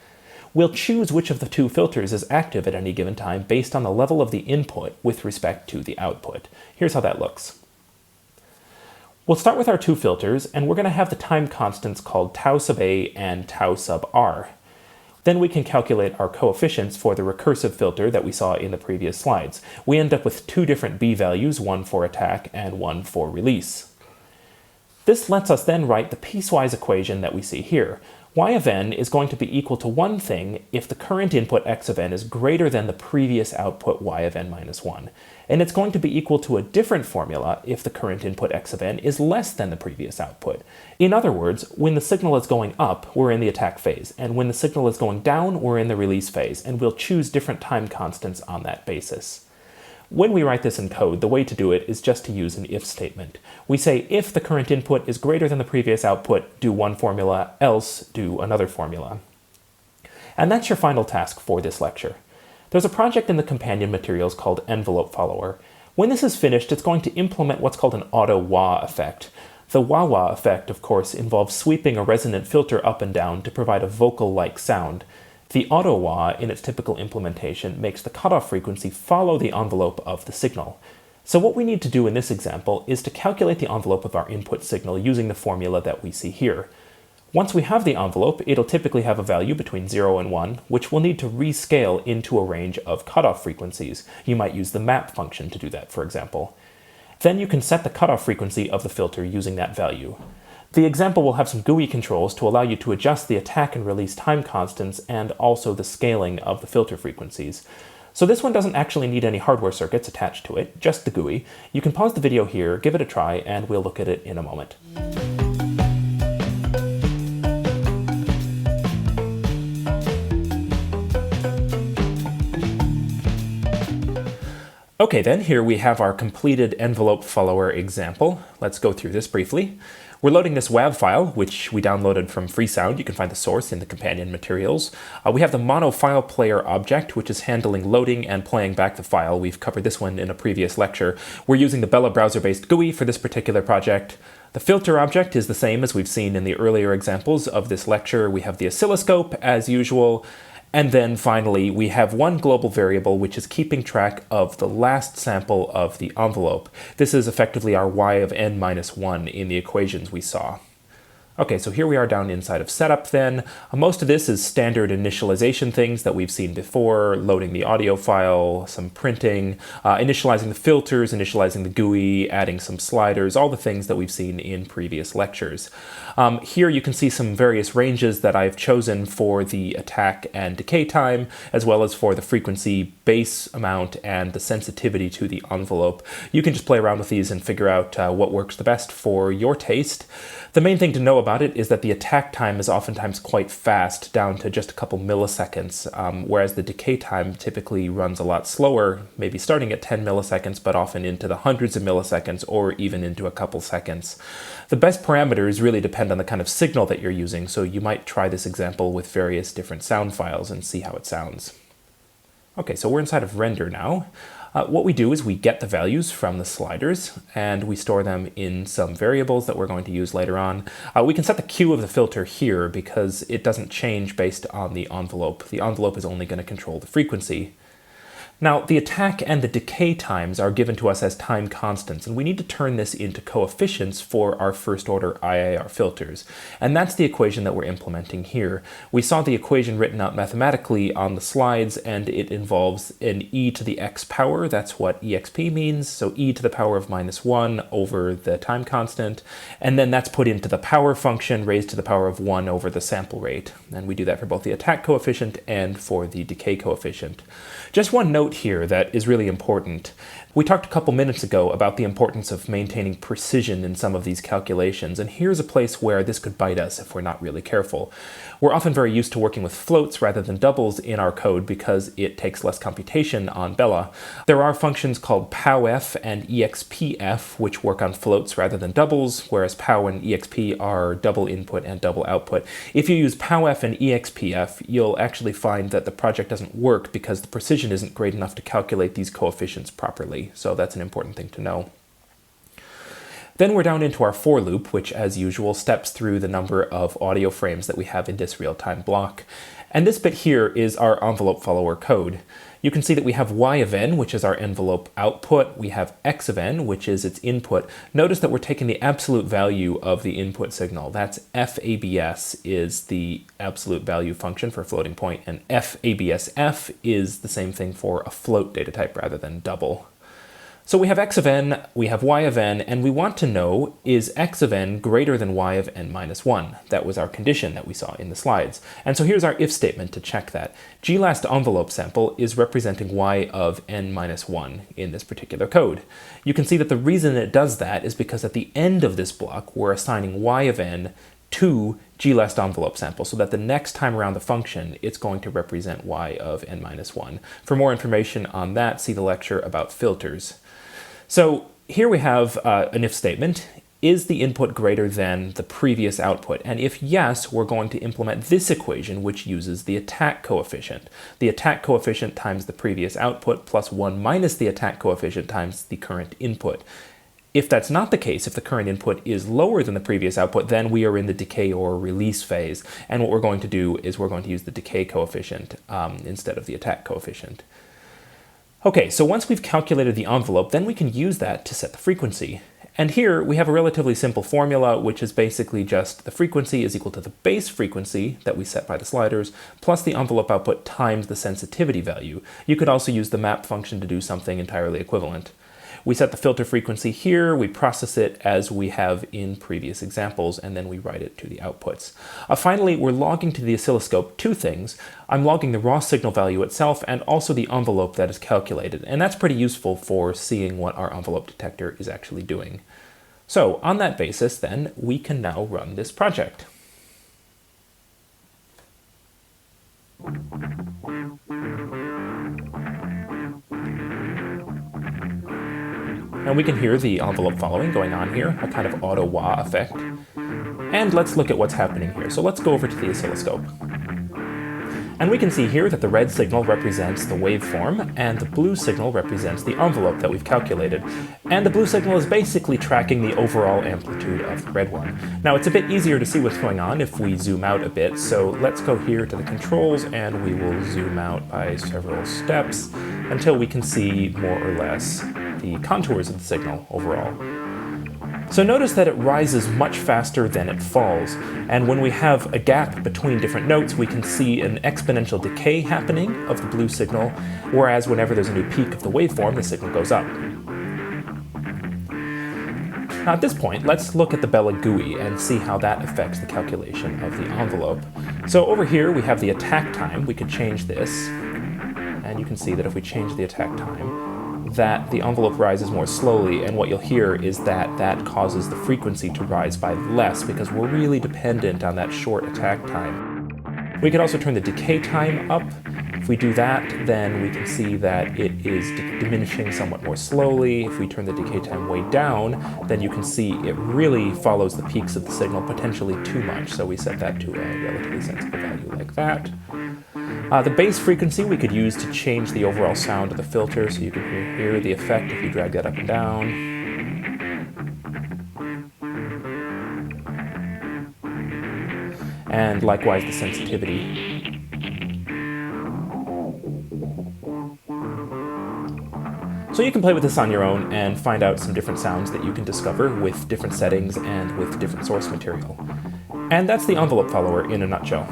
We'll choose which of the two filters is active at any given time based on the level of the input with respect to the output. Here's how that looks. We'll start with our two filters, and we're going to have the time constants called tau sub a and tau sub r. Then we can calculate our coefficients for the recursive filter that we saw in the previous slides. We end up with two different b values, one for attack and one for release. This lets us then write the piecewise equation that we see here. Y of n is going to be equal to one thing if the current input x of n is greater than the previous output y of n minus 1. And it's going to be equal to a different formula if the current input x of n is less than the previous output. In other words, when the signal is going up, we're in the attack phase, and when the signal is going down, we're in the release phase, and we'll choose different time constants on that basis. When we write this in code, the way to do it is just to use an if statement. We say if the current input is greater than the previous output, do one formula, else do another formula. And that's your final task for this lecture. There's a project in the companion materials called Envelope Follower. When this is finished, it's going to implement what's called an auto-wah effect. The wah-wah effect, of course, involves sweeping a resonant filter up and down to provide a vocal-like sound. The auto-wah, in its typical implementation, makes the cutoff frequency follow the envelope of the signal. So what we need to do in this example is to calculate the envelope of our input signal using the formula that we see here. Once we have the envelope, it'll typically have a value between 0 and 1, which we'll need to rescale into a range of cutoff frequencies. You might use the map function to do that, for example. Then you can set the cutoff frequency of the filter using that value. The example will have some GUI controls to allow you to adjust the attack and release time constants and also the scaling of the filter frequencies. So this one doesn't actually need any hardware circuits attached to it, just the GUI. You can pause the video here, give it a try, and we'll look at it in a moment. Okay then, here we have our completed envelope follower example. Let's go through this briefly. We're loading this WAV file, which we downloaded from Freesound. You can find the source in the companion materials. We have the mono file player object, which is handling loading and playing back the file. We've covered this one in a previous lecture. We're using the Bela browser-based GUI for this particular project. The filter object is the same as we've seen in the earlier examples of this lecture. We have the oscilloscope, as usual. And then finally, we have one global variable which is keeping track of the last sample of the envelope. This is effectively our y of n minus 1 in the equations we saw. Okay, so here we are down inside of setup then. Most of this is standard initialization things that we've seen before, loading the audio file, some printing, initializing the filters, initializing the GUI, adding some sliders, all the things that we've seen in previous lectures. Here you can see some various ranges that I've chosen for the attack and decay time, as well as for the frequency base amount and the sensitivity to the envelope. You can just play around with these and figure out what works the best for your taste. The main thing to know about it is that the attack time is oftentimes quite fast, down to just a couple milliseconds, whereas the decay time typically runs a lot slower, maybe starting at 10 milliseconds, but often into the hundreds of milliseconds or even into a couple seconds. The best parameters really depend on the kind of signal that you're using, so you might try this example with various different sound files and see how it sounds. Okay, so we're inside of render now. What we do is we get the values from the sliders and we store them in some variables that we're going to use later on. We can set the Q of the filter here because it doesn't change based on the envelope. The envelope is only going to control the frequency. Now, the attack and the decay times are given to us as time constants, and we need to turn this into coefficients for our first-order IIR filters. And that's the equation that we're implementing here. We saw the equation written out mathematically on the slides, and it involves an e to the x power. That's what exp means, so e to the power of minus 1 over the time constant. And then that's put into the power function raised to the power of 1 over the sample rate. And we do that for both the attack coefficient and for the decay coefficient. Just one note here that is really important. We talked a couple minutes ago about the importance of maintaining precision in some of these calculations, and here's a place where this could bite us if we're not really careful. We're often very used to working with floats rather than doubles in our code because it takes less computation on Bela. There are functions called powf and expf which work on floats rather than doubles, whereas pow and exp are double input and double output. If you use powf and expf, you'll actually find that the project doesn't work because the precision isn't great enough to calculate these coefficients properly. So that's an important thing to know. Then we're down into our for loop, which as usual steps through the number of audio frames that we have in this real-time block. And this bit here is our envelope follower code. You can see that we have y of n, which is our envelope output. We have x of n, which is its input. Notice that we're taking the absolute value of the input signal. That's f(abs) is the absolute value function for a floating point, and f(absf) is the same thing for a float data type rather than double. So we have x of n, we have y of n, and we want to know, is x of n greater than y of n minus 1? That was our condition that we saw in the slides. And so here's our if statement to check that. glast envelope sample is representing y of n minus 1 in this particular code. You can see that the reason it does that is because at the end of this block, we're assigning y of n to glast envelope sample, so that the next time around the function, it's going to represent y of n minus 1. For more information on that, see the lecture about filters. So here we have an if statement. Is the input greater than the previous output? And if yes, we're going to implement this equation, which uses the attack coefficient. The attack coefficient times the previous output plus 1 minus the attack coefficient times the current input. If that's not the case, if the current input is lower than the previous output, then we are in the decay or release phase. And what we're going to do is we're going to use the decay coefficient instead of the attack coefficient. Okay, so once we've calculated the envelope, then we can use that to set the frequency. And here we have a relatively simple formula, which is basically just the frequency is equal to the base frequency that we set by the sliders, plus the envelope output times the sensitivity value. You could also use the map function to do something entirely equivalent. We set the filter frequency here, we process it as we have in previous examples, and then we write it to the outputs. Finally, we're logging to the oscilloscope two things. I'm logging the raw signal value itself and also the envelope that is calculated, and that's pretty useful for seeing what our envelope detector is actually doing. So on that basis, then, we can now run this project. And we can hear the envelope following going on here, a kind of auto-wah effect. And let's look at what's happening here. So let's go over to the oscilloscope. And we can see here that the red signal represents the waveform, and the blue signal represents the envelope that we've calculated. And the blue signal is basically tracking the overall amplitude of the red one. Now it's a bit easier to see what's going on if we zoom out a bit, so let's go here to the controls and we will zoom out by several steps until we can see more or less the contours of the signal overall. So notice that it rises much faster than it falls, and when we have a gap between different notes, we can see an exponential decay happening of the blue signal, whereas whenever there's a new peak of the waveform, the signal goes up. Now at this point, let's look at the Bela GUI and see how that affects the calculation of the envelope. So over here we have the attack time. We could change this, and you can see that if we change the attack time, that the envelope rises more slowly, and what you'll hear is that that causes the frequency to rise by less because we're really dependent on that short attack time. We can also turn the decay time up. If we do that, then we can see that it is diminishing somewhat more slowly. If we turn the decay time way down, then you can see it really follows the peaks of the signal potentially too much, so we set that to a relatively sensitive value like that. The base frequency we could use to change the overall sound of the filter, so you can hear the effect if you drag that up and down. And likewise the sensitivity. So you can play with this on your own and find out some different sounds that you can discover with different settings and with different source material. And that's the envelope follower in a nutshell.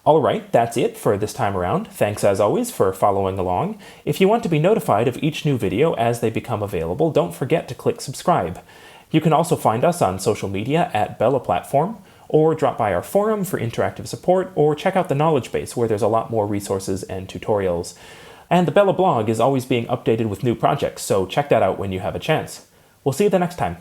Alright, that's it for this time around. Thanks as always for following along. If you want to be notified of each new video as they become available, don't forget to click subscribe. You can also find us on social media at Bela Platform, or drop by our forum for interactive support, or check out the knowledge base where there's a lot more resources and tutorials. And the Bela blog is always being updated with new projects, so check that out when you have a chance. We'll see you the next time.